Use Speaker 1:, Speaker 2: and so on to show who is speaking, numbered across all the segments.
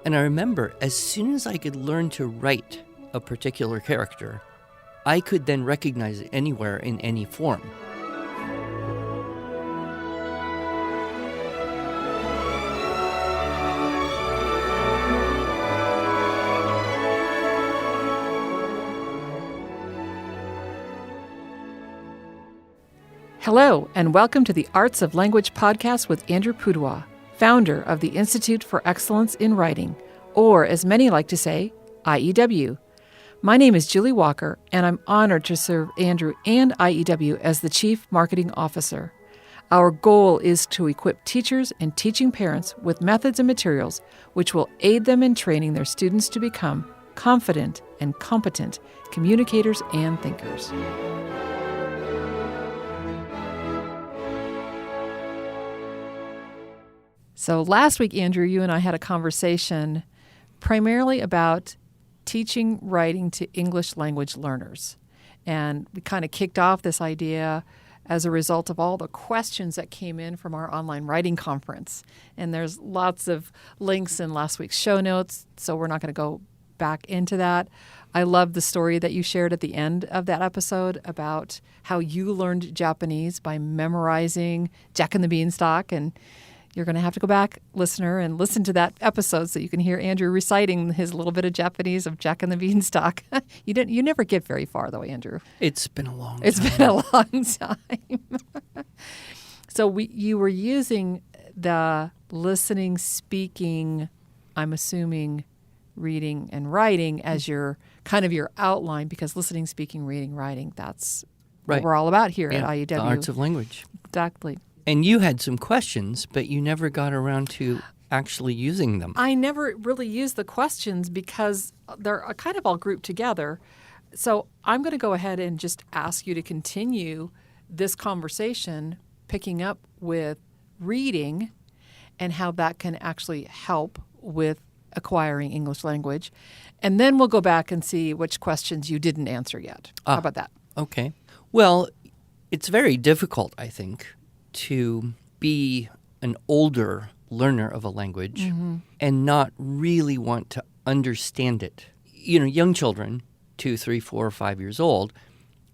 Speaker 1: And I remember as soon as I could learn to write a particular character, I could then recognize it anywhere in any form.
Speaker 2: Hello, and welcome to the Arts of Language podcast with Andrew Pudewa, founder of the Institute for Excellence in Writing, or as many like to say, IEW. My name is Julie Walker, and I'm honored to serve Andrew and IEW as the Chief Marketing Officer. Our goal is to equip teachers and teaching parents with methods and materials which will aid them in training their students to become confident and competent communicators and thinkers. So last week, Andrew, you and I had a conversation primarily about teaching writing to English language learners. And we kind of kicked off this idea as a result of all the questions that came in from our online writing conference. And there's lots of links in last week's show notes, so we're not going to go back into that. I love the story that you shared at the end of that episode about how you learned Japanese by memorizing Jack and the Beanstalk. And you're going to have to go back, listener, and listen to that episode so you can hear Andrew reciting his little bit of Japanese of Jack and the Beanstalk. You never get very far, though, Andrew.
Speaker 1: It's been a long time.
Speaker 2: It's been a long time. So you were using the listening, speaking, I'm assuming, reading and writing as your kind of your outline, because listening, speaking, reading, writing, that's what we're all about here at IEW.
Speaker 1: The arts of language.
Speaker 2: Exactly.
Speaker 1: And you had some questions, but you never got around to actually using them.
Speaker 2: I never really used the questions because they're kind of all grouped together. So I'm going to go ahead and just ask you to continue this conversation, picking up with reading and how that can actually help with acquiring English language. And then we'll go back and see which questions you didn't answer yet. How about that?
Speaker 1: Okay. Well, it's very difficult, I think, to be an older learner of a language and not really want to understand it. You know, young children, 2, 3, 4, 5 years old,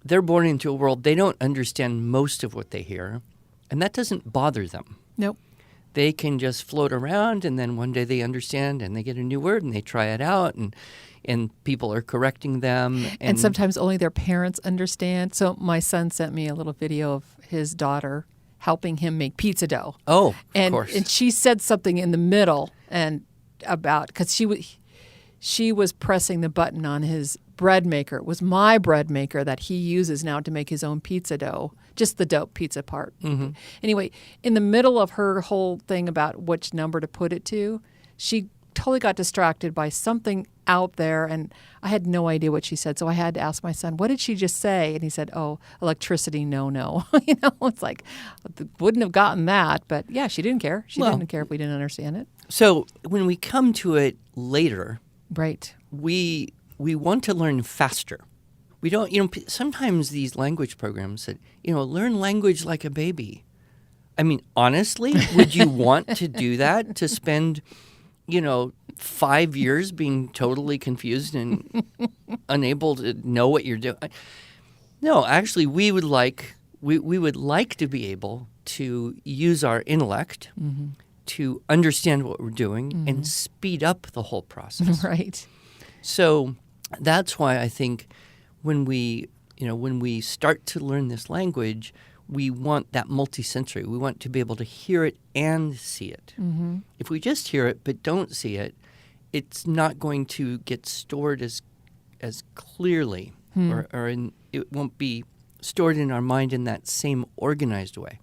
Speaker 1: they're born into a world they don't understand most of what they hear, and that doesn't bother them.
Speaker 2: Nope.
Speaker 1: They can just float around, and then one day they understand, and they get a new word, and they try it out, and people are correcting them.
Speaker 2: And sometimes only their parents understand. So my son sent me a little video of his daughter helping him make pizza dough.
Speaker 1: Oh, of course.
Speaker 2: And she said something in the middle and about, because she was pressing the button on his bread maker. It was my bread maker that he uses now to make his own pizza dough, just the dough pizza part. Mm-hmm. Anyway, in the middle of her whole thing about which number to put it to, she totally got distracted by something out there, and I had no idea what she said. So I had to ask my son, what did she just say? And he said, oh, electricity, no. It's like, wouldn't have gotten that. But yeah, she didn't care. She didn't care if we didn't understand it.
Speaker 1: So when we come to it later,
Speaker 2: right,
Speaker 1: we want to learn faster. We don't, sometimes these language programs said, learn language like a baby. I mean, honestly, would you want to do that, to spend 5 years being totally confused and unable to know what you're doing? No, actually, we would like to be able to use our intellect to understand what we're doing and speed up the whole process.
Speaker 2: Right.
Speaker 1: So that's why I think when we start to learn this language, we want that multisensory. We want to be able to hear it and see it. Mm-hmm. If we just hear it but don't see it, it's not going to get stored as clearly, it won't be stored in our mind in that same organized way.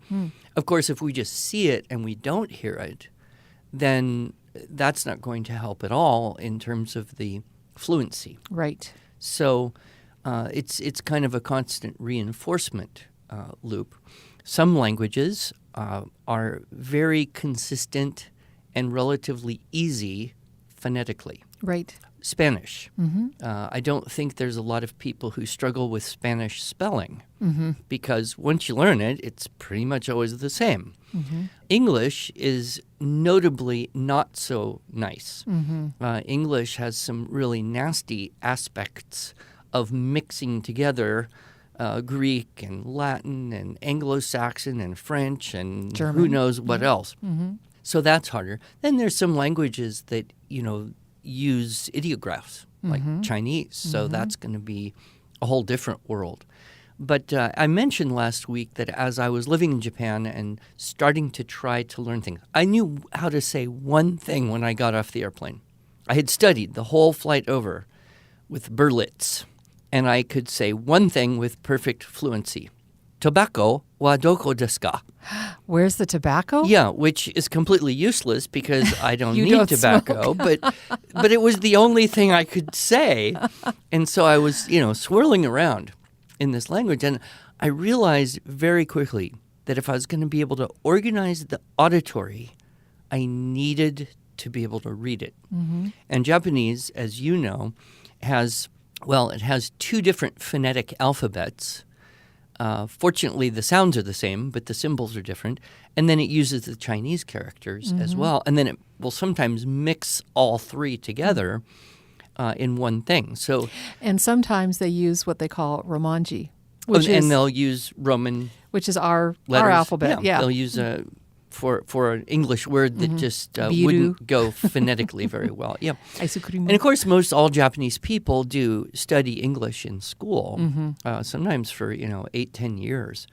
Speaker 1: Of course, if we just see it and we don't hear it, then that's not going to help at all in terms of the fluency.
Speaker 2: Right.
Speaker 1: So it's kind of a constant reinforcement loop. Some languages are very consistent and relatively easy phonetically.
Speaker 2: Right.
Speaker 1: Spanish. I don't think there's a lot of people who struggle with Spanish spelling because once you learn it, it's pretty much always the same. English is notably not so nice. English has some really nasty aspects of mixing together Greek and Latin and Anglo-Saxon and French and
Speaker 2: German.
Speaker 1: Who knows what else. So that's harder. Then there's some languages that, use ideographs like Chinese. So that's going to be a whole different world. But I mentioned last week that as I was living in Japan and starting to try to learn things, I knew how to say one thing when I got off the airplane. I had studied the whole flight over with Berlitz, and I could say one thing with perfect fluency. Tobacco wa doko desu ka?
Speaker 2: Where's the tobacco?
Speaker 1: Yeah, which is completely useless because I don't
Speaker 2: You
Speaker 1: need
Speaker 2: don't
Speaker 1: tobacco, but it was the only thing I could say. And so I was, swirling around in this language, and I realized very quickly that if I was going to be able to organize the auditory, I needed to be able to read it. And Japanese, as you know, has two different phonetic alphabets. Fortunately, the sounds are the same, but the symbols are different. And then it uses the Chinese characters as well. And then it will sometimes mix all three together in one thing.
Speaker 2: And sometimes they use what they call Romanji,
Speaker 1: and they'll use Roman
Speaker 2: which is our
Speaker 1: letters.
Speaker 2: alphabet. Yeah.
Speaker 1: They'll use for an English word that just
Speaker 2: Biru.
Speaker 1: wouldn't go phonetically very well. Yeah.
Speaker 2: Aisukurimu.
Speaker 1: And of course, most all Japanese people do study English in school, sometimes for 8-10 years.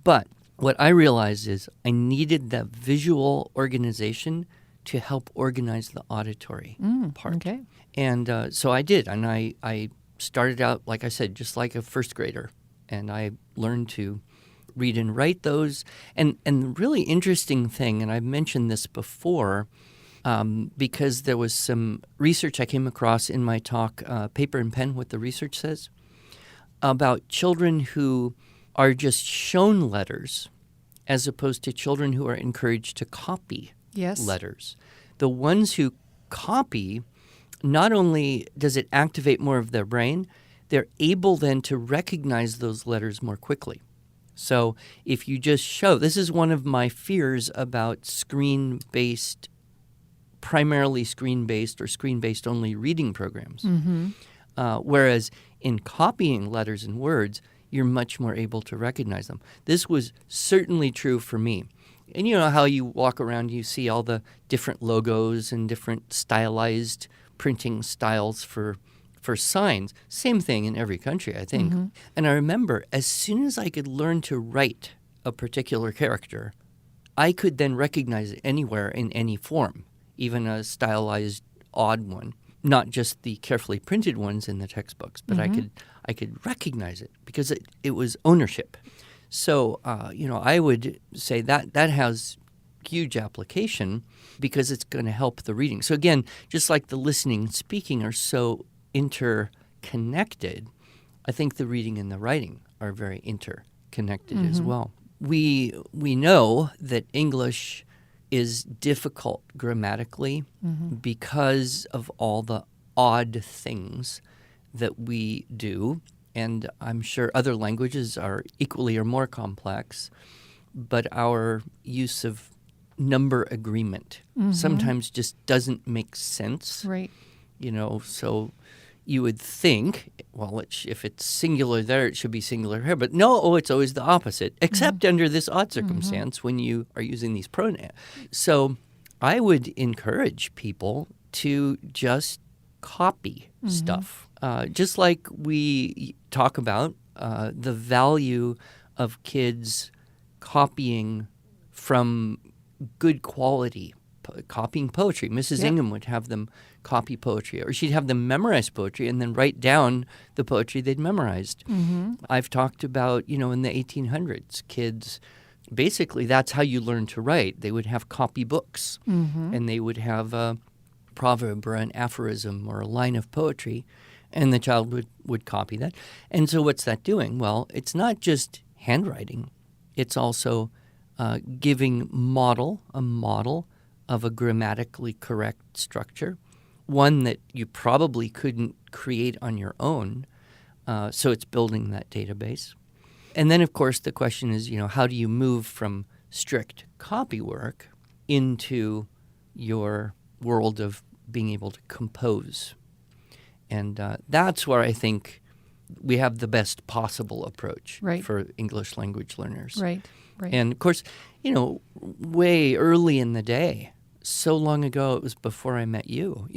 Speaker 1: But what I realized is I needed that visual organization to help organize the auditory part.
Speaker 2: Okay.
Speaker 1: And so I did, and I started out, like I said, just like a first grader, and I learned to read and write those. And the really interesting thing, and I've mentioned this before, because there was some research I came across in my talk, Paper and Pen, What the Research Says, about children who are just shown letters as opposed to children who are encouraged to copy letters. The ones who copy, not only does it activate more of their brain, they're able then to recognize those letters more quickly. So if you just show, this is one of my fears about primarily screen-based or screen-based only reading programs. Whereas in copying letters and words, you're much more able to recognize them. This was certainly true for me. And you know how you walk around, you see all the different logos and different stylized printing styles for signs. Same thing in every country, I think. And I remember as soon as I could learn to write a particular character, I could then recognize it anywhere in any form, even a stylized odd one, not just the carefully printed ones in the textbooks, but I could recognize it because it was ownership. So, I would say that has huge application because it's going to help the reading. So again, just like the listening and speaking are so interconnected, I think the reading and the writing are very interconnected as well. We know that English is difficult grammatically because of all the odd things that we do, and I'm sure other languages are equally or more complex, but our use of number agreement sometimes just doesn't make sense.
Speaker 2: Right.
Speaker 1: So you would think, well, if it's singular there, it should be singular here. But no, it's always the opposite, except under this odd circumstance when you are using these pronouns. So I would encourage people to just copy stuff. Just like we talk about the value of kids copying from good quality, copying poetry. Mrs. Ingham would have them copy poetry, or she'd have them memorize poetry and then write down the poetry they'd memorized. I've talked about, in the 1800s, kids, basically that's how you learn to write. They would have copy books, and they would have a proverb or an aphorism or a line of poetry, and the child would copy that. And so what's that doing? Well, it's not just handwriting. It's also giving a model of a grammatically correct structure, one that you probably couldn't create on your own. So it's building that database. And then, of course, the question is, how do you move from strict copy work into your world of being able to compose? And that's where I think we have the best possible approach for English language learners.
Speaker 2: Right.
Speaker 1: And, of course, way early in the day, so long ago, it was before I met you,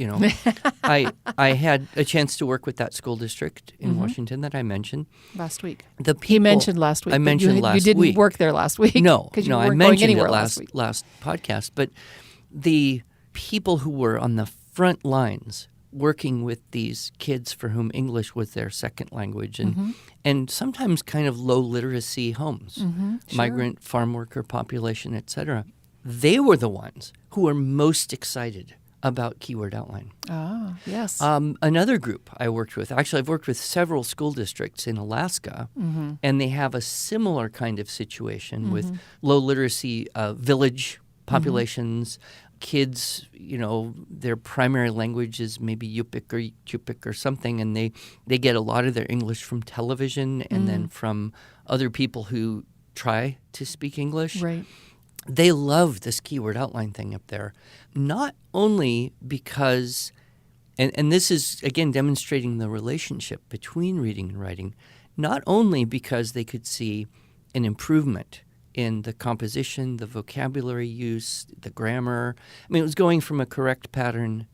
Speaker 1: I had a chance to work with that school district in Washington that I mentioned.
Speaker 2: Last week.
Speaker 1: He
Speaker 2: mentioned last week.
Speaker 1: I mentioned last week.
Speaker 2: You didn't work there last week.
Speaker 1: No,
Speaker 2: because you weren't
Speaker 1: I
Speaker 2: going
Speaker 1: mentioned
Speaker 2: anywhere
Speaker 1: it last podcast. But the people who were on the front lines working with these kids for whom English was their second language and sometimes kind of low literacy homes, migrant farm worker population, et cetera, they were the ones who were most excited about keyword outline.
Speaker 2: Ah, yes.
Speaker 1: Another group I worked with, actually I've worked with several school districts in Alaska, and they have a similar kind of situation with low literacy village populations, kids, their primary language is maybe Yupik or Yupik or something, and they get a lot of their English from television and then from other people who try to speak English.
Speaker 2: Right.
Speaker 1: They love this keyword outline thing up there, not only because, and this is, again, demonstrating the relationship between reading and writing, not only because they could see an improvement in the composition, the vocabulary use, the grammar. I mean, it was going from a correct pattern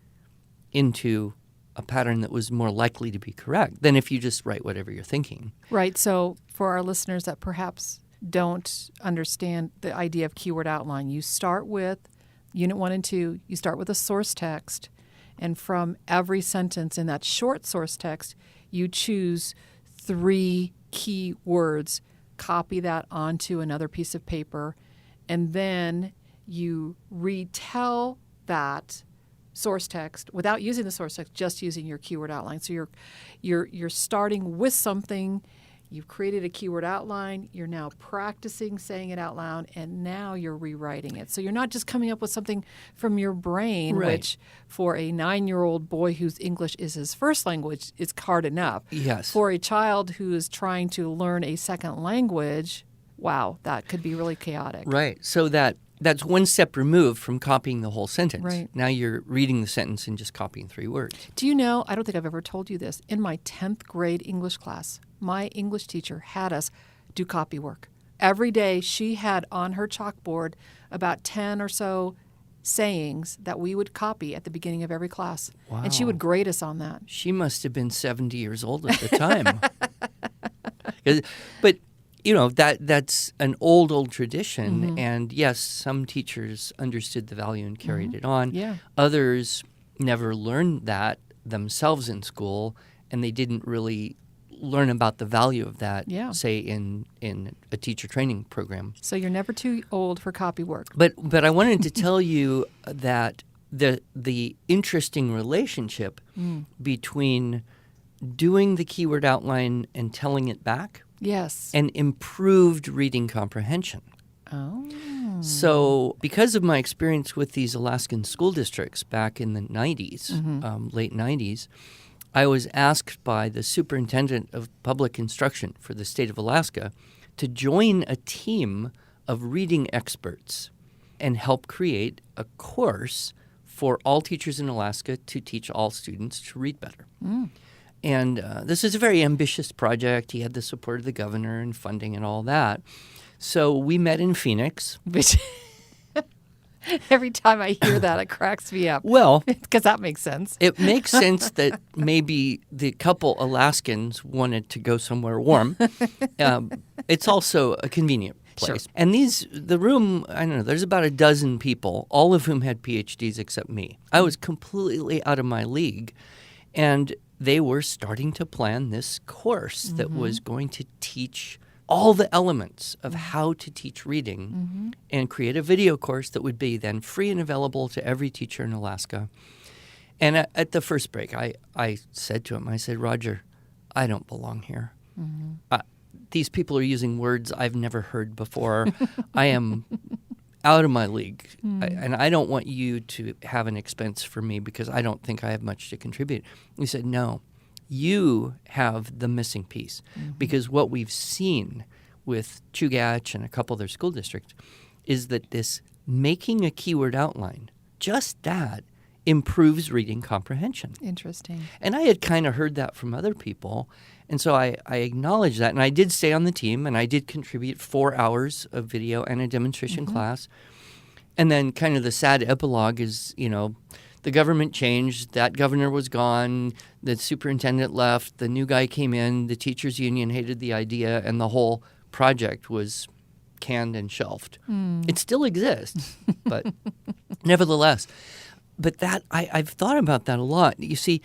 Speaker 1: into a pattern that was more likely to be correct than if you just write whatever you're thinking.
Speaker 2: Right. So for our listeners that perhaps don't understand the idea of keyword outline, you start with Unit 1 and 2, you start with a source text, and from every sentence in that short source text, you choose 3 key words, copy that onto another piece of paper, and then you retell that source text without using the source text, just using your keyword outline. So you're starting with something. You've created a keyword outline. You're now practicing saying it out loud, and now you're rewriting it. So you're not just coming up with something from your brain, which for a 9-year-old boy whose English is his first language, is hard enough.
Speaker 1: Yes.
Speaker 2: For a child who is trying to learn a second language, wow, that could be really chaotic.
Speaker 1: Right. So that's one step removed from copying the whole sentence.
Speaker 2: Right.
Speaker 1: Now you're reading the sentence and just copying 3 words.
Speaker 2: Do you know, I don't think I've ever told you this, in my 10th grade English class, my English teacher had us do copy work. Every day she had on her chalkboard about 10 or so sayings that we would copy at the beginning of every class.
Speaker 1: Wow.
Speaker 2: And she would grade us on that.
Speaker 1: She must have been 70 years old at the time. But that's an old tradition. And yes, some teachers understood the value and carried it on.
Speaker 2: Yeah.
Speaker 1: Others never learned that themselves in school, and they didn't really learn about the value of that, say, in a teacher training program.
Speaker 2: So you're never too old for copy work.
Speaker 1: But I wanted to tell you that the interesting relationship between doing the keyword outline and telling it back and improved reading comprehension.
Speaker 2: Oh.
Speaker 1: So because of my experience with these Alaskan school districts back in the 90s, late 90s, I was asked by the superintendent of public instruction for the state of Alaska to join a team of reading experts and help create a course for all teachers in Alaska to teach all students to read better. And this is a very ambitious project. He had the support of the governor and funding and all that. So we met in Phoenix.
Speaker 2: Every time I hear that, it cracks me up.
Speaker 1: Well,
Speaker 2: because that makes sense.
Speaker 1: It makes sense that maybe the couple Alaskans wanted to go somewhere warm. It's also a convenient place.
Speaker 2: Sure.
Speaker 1: And the room, I don't know, there's about a dozen people, all of whom had PhDs except me. I was completely out of my league. And they were starting to plan this course that was going to teach all the elements of how to teach reading and create a video course that would be then free and available to every teacher in Alaska. And at the first break, I said to him, I said, Roger, I don't belong here. These people are using words I've never heard before. I am out of my league. And I don't want you to have an expense for me because I don't think I have much to contribute. He said, no, you have the missing piece. Because what we've seen with Chugach and a couple of their school districts is that this making a keyword outline, just that, improves reading comprehension.
Speaker 2: Interesting.
Speaker 1: And I had kind of heard that from other people. And so I acknowledged that. And I did stay on the team, and I did contribute 4 hours of video and a demonstration class. And then kind of the sad epilogue is, the government changed. That governor was gone. The superintendent left. The new guy came in. The teachers union hated the idea, and the whole project was canned and shelved. It still exists, but nevertheless. But that I've thought about that a lot. You see,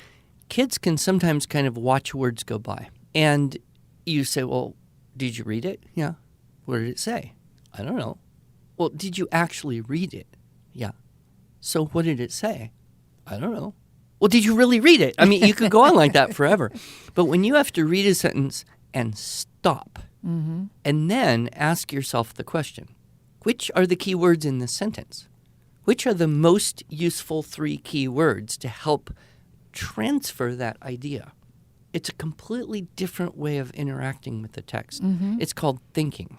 Speaker 1: kids can sometimes kind of watch words go by. And you say, well, did you read it? Yeah. What did it say? I don't know. Well, did you actually read it? Yeah. So what did it say? I don't know. Well, did you really read it? I mean, you could go on like that forever. But when you have to read a sentence and stop and then ask yourself the question, which are the key words in this sentence? Which are the most useful 3 key words to help transfer that idea? It's a completely different way of interacting with the text. It's called thinking,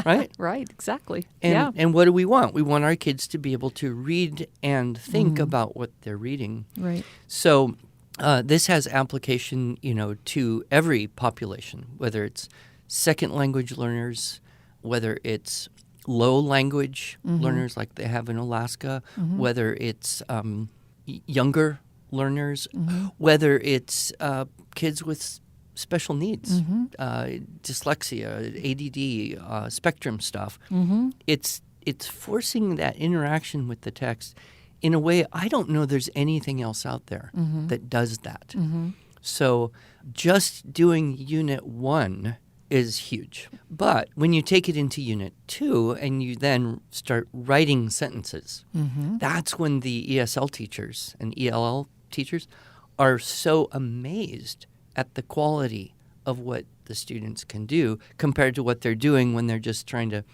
Speaker 1: right?
Speaker 2: Right, exactly.
Speaker 1: And what do we want? We want our kids to be able to read and think about what they're reading.
Speaker 2: Right.
Speaker 1: So this has application, to every population, whether it's second language learners, whether it's low language learners like they have in Alaska, whether it's younger learners, whether it's kids with special needs, dyslexia, ADD, spectrum stuff. It's forcing that interaction with the text in a way I don't know there's anything else out there that does that. So just doing Unit 1 is huge. But when you take it into Unit 2 and you then start writing sentences, that's when the ESL teachers and ELL teachers are so amazed at the quality of what the students can do compared to what they're doing when they're just trying to,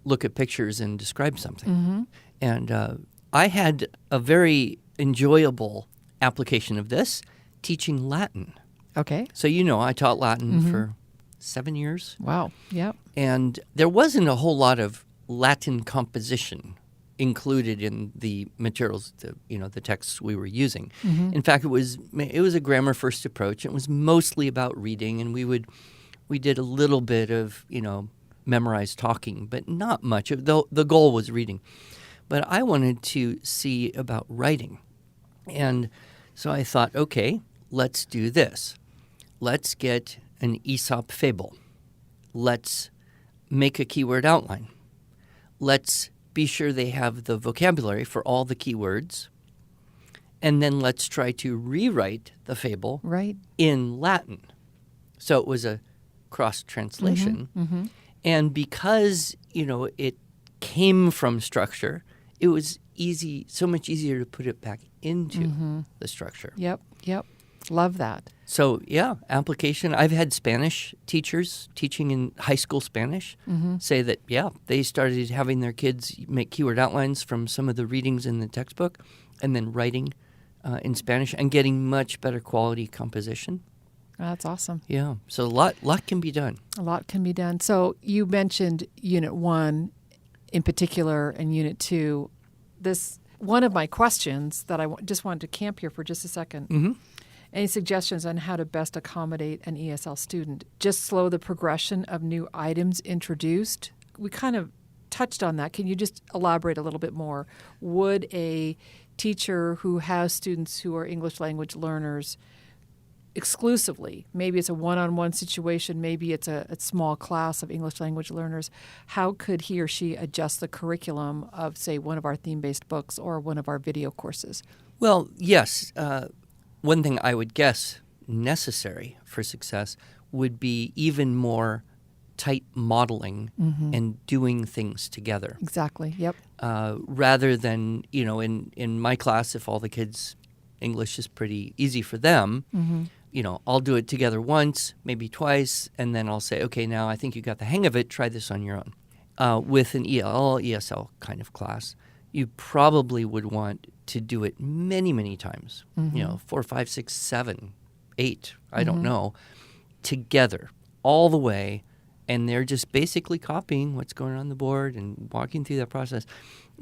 Speaker 1: look at pictures and describe something. And I had a very enjoyable application of this, teaching Latin.
Speaker 2: Okay.
Speaker 1: So, I taught Latin for 7 years.
Speaker 2: Wow. Yep.
Speaker 1: And there wasn't a whole lot of Latin composition included in the materials, the texts we were using. In fact, it was a grammar first approach. It was mostly about reading, and we did a little bit of memorized talking, but not much. The goal was reading. But I wanted to see about writing, and so I thought, okay, let's do this. Let's get an Aesop fable. Let's make a keyword outline. Let's be sure they have the vocabulary for all the keywords. And then let's try to rewrite the fable in Latin. So it was a cross-translation. And because, it came from structure, it was so much easier to put it back into the structure.
Speaker 2: Yep. Love that.
Speaker 1: So, application. I've had Spanish teachers teaching in high school Spanish say that, they started having their kids make keyword outlines from some of the readings in the textbook and then writing in Spanish and getting much better quality composition.
Speaker 2: That's awesome.
Speaker 1: Yeah. So a lot can be done.
Speaker 2: A lot can be done. So you mentioned Unit 1 in particular and Unit 2. One of my questions that I just wanted to camp here for just a second. Any suggestions on how to best accommodate an ESL student? Just slow the progression of new items introduced? We kind of touched on that. Can you just elaborate a little bit more? Would a teacher who has students who are English language learners exclusively, maybe it's a one-on-one situation, maybe it's a small class of English language learners, how could he or she adjust the curriculum of, say, one of our theme-based books or one of our video courses?
Speaker 1: Well, yes. One thing I would guess necessary for success would be even more tight modeling and doing things together.
Speaker 2: Exactly, yep.
Speaker 1: Rather than, in my class, if all the kids' English is pretty easy for them, I'll do it together once, maybe twice, and then I'll say, okay, now I think you got the hang of it, try this on your own. with an ESL kind of class, you probably would want to do it many, many times. 4, 5, 6, 7, 8, I don't know, together all the way. And they're just basically copying what's going on the board and walking through that process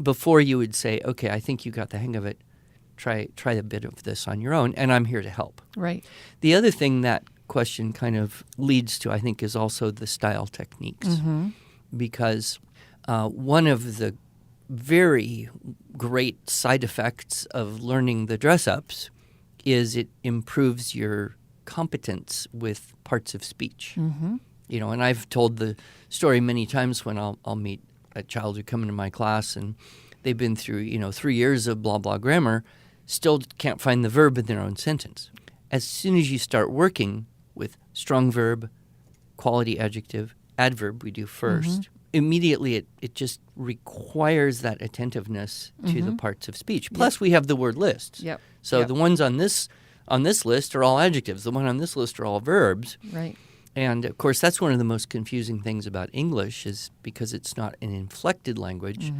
Speaker 1: before you would say, okay, I think you got the hang of it. Try a bit of this on your own, and I'm here to help.
Speaker 2: Right.
Speaker 1: The other thing that question kind of leads to, I think, is also the style techniques. Because one of the very great side effects of learning the dress-ups is it improves your competence with parts of speech. And I've told the story many times when I'll meet a child who come into my class and they've been through, 3 years of blah, blah grammar, still can't find the verb in their own sentence. As soon as you start working with strong verb, quality adjective, adverb we do first, immediately it just requires that attentiveness to the parts of speech. Plus we have the word list. So the ones on this list are all adjectives. The one on this list are all verbs.
Speaker 2: Right.
Speaker 1: And, of course, that's one of the most confusing things about English is because it's not an inflected language,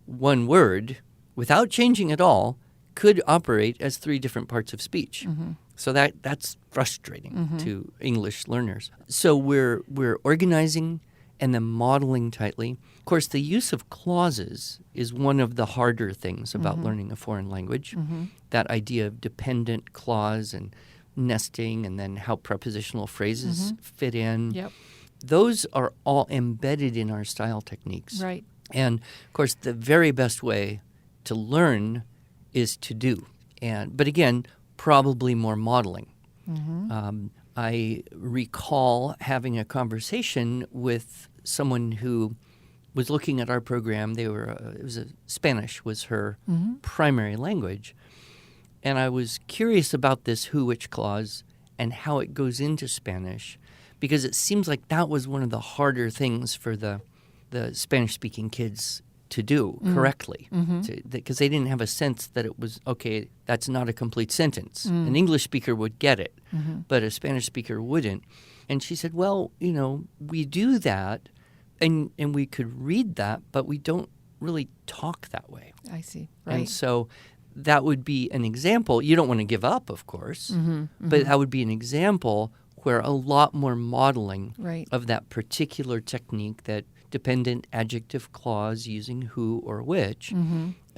Speaker 1: one word, without changing at all, could operate as 3 different parts of speech. So that's frustrating to English learners. So we're organizing and then modeling tightly. Of course, the use of clauses is one of the harder things about learning a foreign language. That idea of dependent clause and nesting and then how prepositional phrases fit in. Those are all embedded in our style techniques.
Speaker 2: Right.
Speaker 1: And, of course, the very best way to learn is to do. But again, probably more modeling. I recall having a conversation with someone who was looking at our program. Spanish was her primary language. And I was curious about this who, which clause and how it goes into Spanish, because it seems like that was one of the harder things for the Spanish-speaking kids to do correctly, because they didn't have a sense that it was, okay, that's not a complete sentence. An English speaker would get it, but a Spanish speaker wouldn't. And she said, well, we do that, and we could read that, but we don't really talk that way.
Speaker 2: I see. Right.
Speaker 1: And so that would be an example. You don't want to give up, of course, but that would be an example where a lot more modeling of that particular technique, that dependent adjective clause using who or which,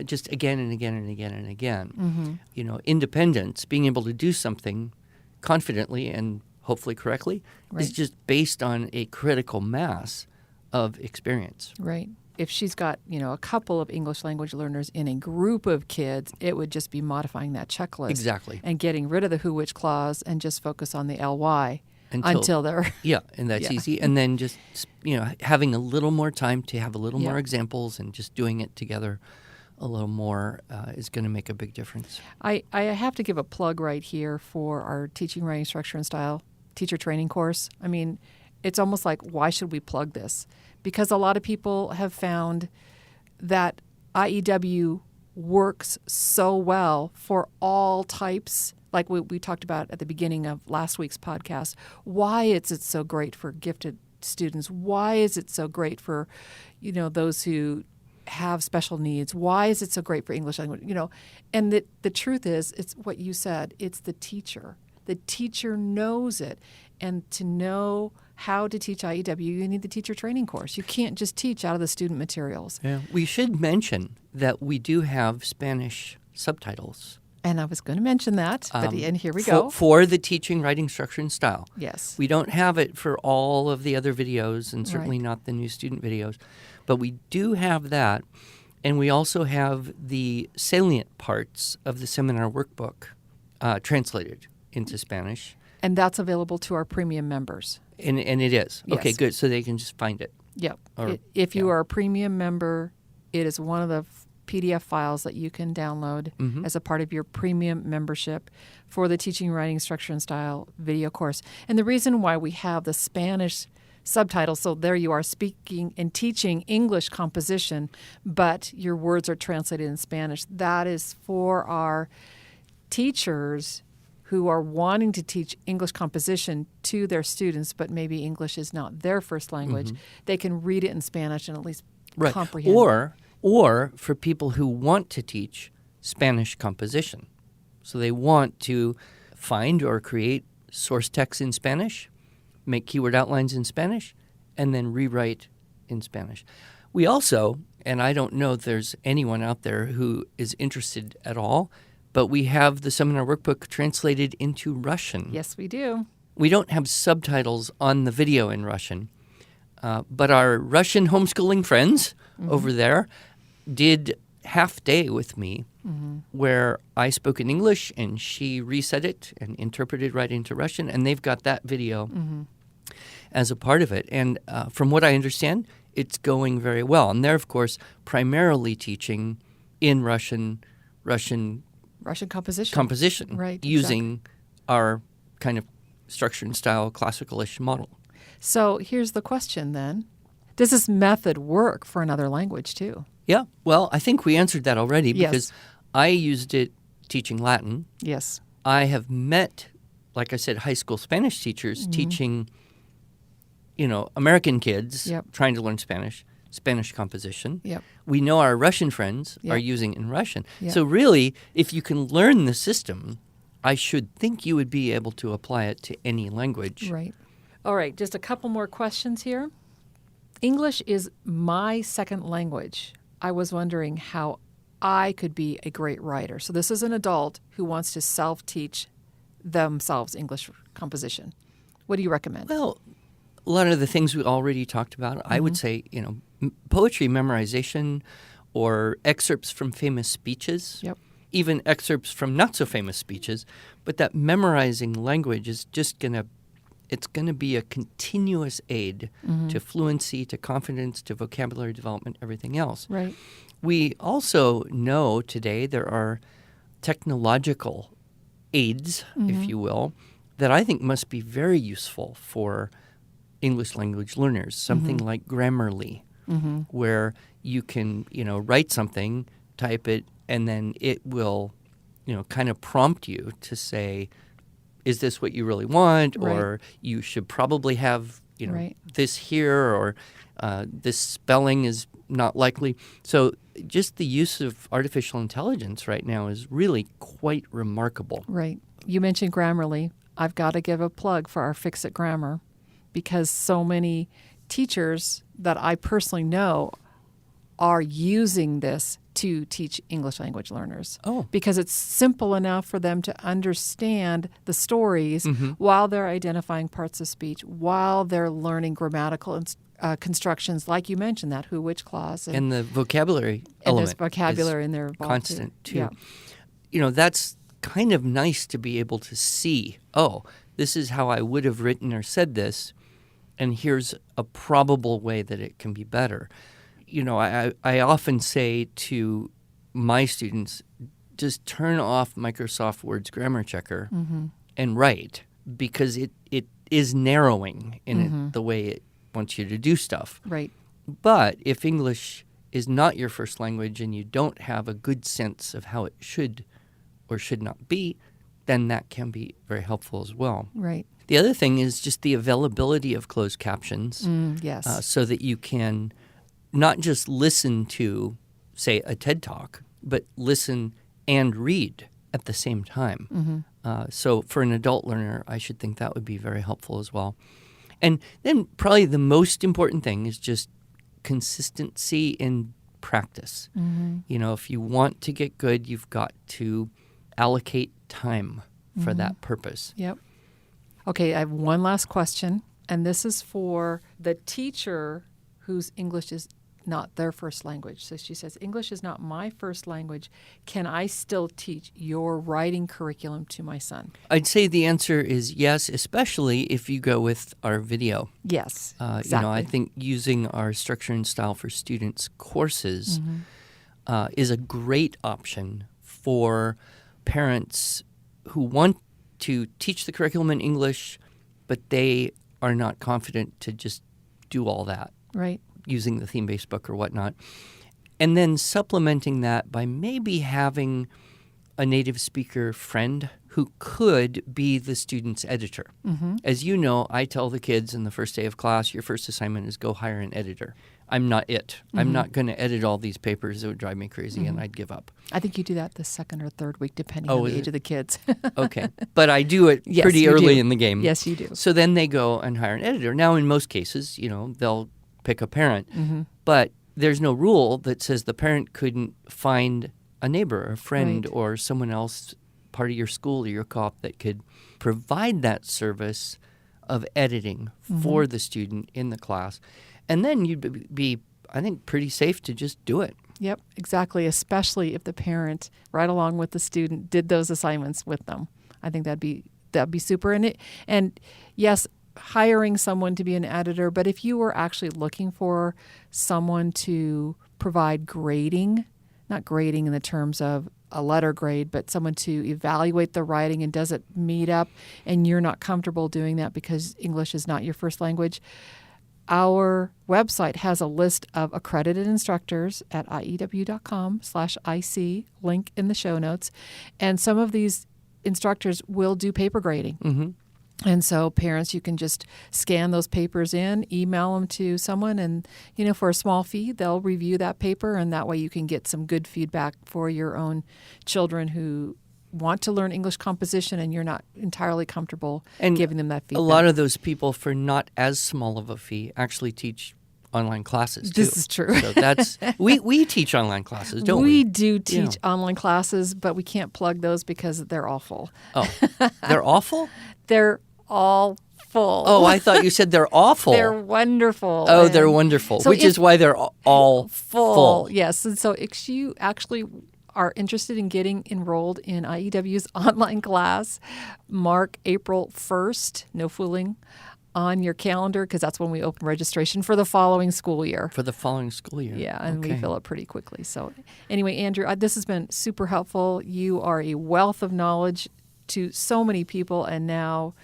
Speaker 1: just again and again and again and again. Independence, being able to do something confidently and hopefully correctly, is just based on a critical mass of experience.
Speaker 2: Right. If she's got, a couple of English language learners in a group of kids, it would just be modifying that checklist.
Speaker 1: Exactly.
Speaker 2: And getting rid of the who, which clause and just focus on the ly until they're...
Speaker 1: Yeah, and that's easy. And then just, having a little more time to have a little more examples and just doing it together a little more is going to make a big difference.
Speaker 2: I have to give a plug right here for our Teaching, Writing, Structure, and Style teacher training course. I mean, it's almost like, why should we plug this? Because a lot of people have found that IEW works so well for all types, like we talked about at the beginning of last week's podcast. Why is it so great for gifted students? Why is it so great for, those who have special needs? Why is it so great for English language? And the truth is, it's what you said. It's the teacher. The teacher knows it. And to know how to teach IEW, you need the teacher training course. You can't just teach out of the student materials.
Speaker 1: Yeah. We should mention that we do have Spanish subtitles.
Speaker 2: And I was going to mention that, and here we go.
Speaker 1: For the Teaching, Writing, Structure, and Style.
Speaker 2: Yes.
Speaker 1: We don't have it for all of the other videos, and certainly not the new student videos. But we do have that. And we also have the salient parts of the seminar workbook translated into Spanish.
Speaker 2: And that's available to our premium members.
Speaker 1: And it is.
Speaker 2: Yes.
Speaker 1: Okay, good. So they can just find it.
Speaker 2: Yep. If you are a premium member, it is one of the PDF files that you can download as a part of your premium membership for the Teaching, Writing, Structure, and Style video course. And the reason why we have the Spanish subtitles, so there you are speaking and teaching English composition, but your words are translated in Spanish, that is for our teachers who are wanting to teach English composition to their students, but maybe English is not their first language. They can read it in Spanish and at least comprehend.
Speaker 1: Or for people who want to teach Spanish composition. So they want to find or create source text in Spanish, make keyword outlines in Spanish, and then rewrite in Spanish. We also, and I don't know if there's anyone out there who is interested at all, but we have the seminar workbook translated into Russian.
Speaker 2: Yes, we do.
Speaker 1: We don't have subtitles on the video in Russian, but our Russian homeschooling friends over there did half day with me where I spoke in English and she reset it and interpreted right into Russian, and they've got that video as a part of it. And from what I understand, it's going very well. And they're, of course, primarily teaching in Russian composition,
Speaker 2: right?
Speaker 1: Using our kind of structure and style classical-ish model.
Speaker 2: So here's the question then: does this method work for another language too?
Speaker 1: Yeah, well, I think we answered that already because
Speaker 2: Yes.
Speaker 1: I used it teaching Latin.
Speaker 2: Yes.
Speaker 1: I have met, like I said, high school Spanish teachers teaching, American kids
Speaker 2: Yep.
Speaker 1: trying to learn Spanish composition.
Speaker 2: Yep.
Speaker 1: We know our Russian friends are
Speaker 2: Yep.
Speaker 1: using it in Russian.
Speaker 2: Yep.
Speaker 1: So really, if you can learn the system, I should think you would be able to apply it to any language.
Speaker 2: Right. All right, just a couple more questions here. English is my second language. I was wondering how I could be a great writer. So this is an adult who wants to self-teach themselves English composition. What do you recommend?
Speaker 1: Well, a lot of the things we already talked about, I would say, poetry memorization or excerpts from famous speeches,
Speaker 2: Yep.
Speaker 1: even excerpts from not so famous speeches, but that memorizing language is just it's going to be a continuous aid to fluency, to confidence, to vocabulary development, everything else.
Speaker 2: Right.
Speaker 1: We also know today there are technological aids, if you will, that I think must be very useful for English language learners, something like Grammarly, where you can, write something, type it, and then it will, kind of prompt you to say, is this what you really want?
Speaker 2: Right.
Speaker 1: Or you should probably have,
Speaker 2: Right.
Speaker 1: this here, or this spelling is not likely. So just the use of artificial intelligence right now is really quite remarkable.
Speaker 2: Right. You mentioned Grammarly. I've got to give a plug for our Fix It Grammar because so many teachers that I personally know are using this to teach English language learners.
Speaker 1: Oh.
Speaker 2: Because it's simple enough for them to understand the stories while they're identifying parts of speech, while they're learning grammatical constructions, like you mentioned, that who, which clause.
Speaker 1: And the vocabulary
Speaker 2: and
Speaker 1: element
Speaker 2: there's vocabulary
Speaker 1: is
Speaker 2: in there involved
Speaker 1: constant, too.
Speaker 2: Yeah.
Speaker 1: That's kind of nice to be able to see, this is how I would have written or said this, and here's a probable way that it can be better. I often say to my students, just turn off Microsoft Word's grammar checker and write, because it is narrowing in it the way it wants you to do stuff.
Speaker 2: Right.
Speaker 1: But if English is not your first language and you don't have a good sense of how it should or should not be, then that can be very helpful as well.
Speaker 2: Right.
Speaker 1: The other thing is just the availability of closed captions
Speaker 2: Yes.
Speaker 1: so that you can not just listen to, say, a TED Talk, but listen and read at the same time. So for an adult learner, I should think that would be very helpful as well. And then probably the most important thing is just consistency in practice. If you want to get good, you've got to allocate time for that purpose.
Speaker 2: Yep. Okay, I have one last question, and this is for the teacher whose English is not their first language. So she says, English is not my first language. Can I still teach your writing curriculum to my son?
Speaker 1: I'd say the answer is yes, especially if you go with our video.
Speaker 2: Yes, exactly.
Speaker 1: I think using our Structure and Style for Students courses is a great option for parents who want to teach the curriculum in English, but they are not confident to just do all that.
Speaker 2: Right.
Speaker 1: Using the theme-based book or whatnot. And then supplementing that by maybe having a native speaker friend who could be the student's editor. As you know, I tell the kids in the first day of class, your first assignment is go hire an editor. I'm not it. I'm not going to edit all these papers. It would drive me crazy, and I'd give up.
Speaker 2: I think you do that the second or third week, depending on the age of the kids.
Speaker 1: Okay. But I do it
Speaker 2: Yes,
Speaker 1: pretty
Speaker 2: you
Speaker 1: early
Speaker 2: do.
Speaker 1: in the game.
Speaker 2: Yes, you do.
Speaker 1: So then they go and hire an editor. Now, in most cases, they'll pick a parent. But there's no rule that says the parent couldn't find a neighbor, a friend,
Speaker 2: Right.
Speaker 1: or someone else, part of your school or your co-op, that could provide that service of editing for the student in the class. And then you'd be, I think, pretty safe to just do it.
Speaker 2: Yep, exactly, especially if the parent, right along with the student, did those assignments with them. I think that'd be super. And yes, hiring someone to be an editor, but if you were actually looking for someone to provide grading, not grading in the terms of a letter grade, but someone to evaluate the writing and does it meet up, and you're not comfortable doing that because English is not your first language, our website has a list of accredited instructors at IEW.com/IC, link in the show notes. And some of these instructors will do paper grading. And so parents, you can just scan those papers in, email them to someone, and, for a small fee, they'll review that paper, and that way you can get some good feedback for your own children who want to learn English composition and you're not entirely comfortable giving them that feedback.
Speaker 1: A lot of those people, for not as small of a fee, actually teach online classes too.
Speaker 2: This is true.
Speaker 1: So that's we teach online classes, don't we?
Speaker 2: We do teach online classes, but we can't plug those because they're awful.
Speaker 1: Oh, they're awful?
Speaker 2: They're all full.
Speaker 1: Oh, I thought you said they're awful.
Speaker 2: They're wonderful.
Speaker 1: Oh, they're wonderful,
Speaker 2: so
Speaker 1: which is why they're all full.
Speaker 2: Yes, and so if you actually are interested in getting enrolled in IEW's online class, mark April 1st, no fooling, on your calendar, because that's when we open registration for the following school year.
Speaker 1: For the following school year.
Speaker 2: Yeah, and
Speaker 1: Okay.
Speaker 2: we fill it pretty quickly. So anyway, Andrew, this has been super helpful. You are a wealth of knowledge to so many people, and now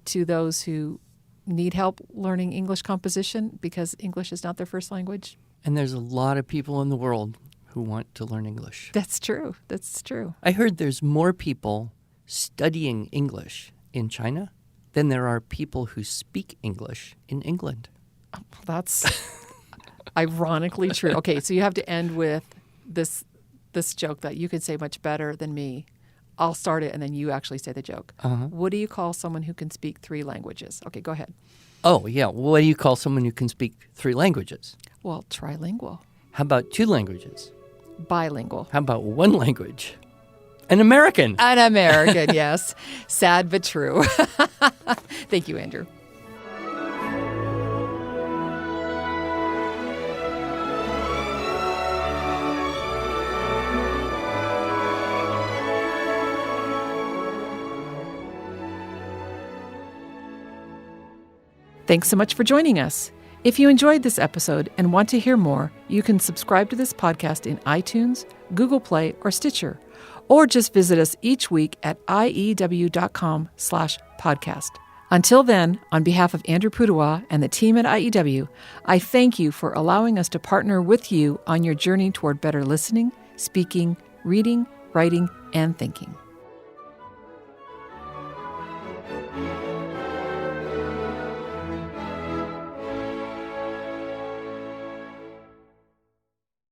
Speaker 2: to those who need help learning English composition because English is not their first language.
Speaker 1: And there's a lot of people in the world who want to learn English.
Speaker 2: That's true. That's true.
Speaker 1: I heard there's more people studying English in China than there are people who speak English in England.
Speaker 2: That's ironically true. Okay, so you have to end with this joke that you could say much better than me. I'll start it, and then you actually say the joke. What do you call someone who can speak 3 languages? Okay, go ahead.
Speaker 1: Oh, yeah. What do you call someone who can speak 3 languages?
Speaker 2: Well, trilingual.
Speaker 1: How about 2 languages?
Speaker 2: Bilingual.
Speaker 1: How about 1 language? An American.
Speaker 2: An American, yes. Sad but true. Thank you, Andrew. Thanks so much for joining us. If you enjoyed this episode and want to hear more, you can subscribe to this podcast in iTunes, Google Play, or Stitcher, or just visit us each week at IEW.com/podcast. Until then, on behalf of Andrew Pudawa and the team at IEW, I thank you for allowing us to partner with you on your journey toward better listening, speaking, reading, writing, and thinking.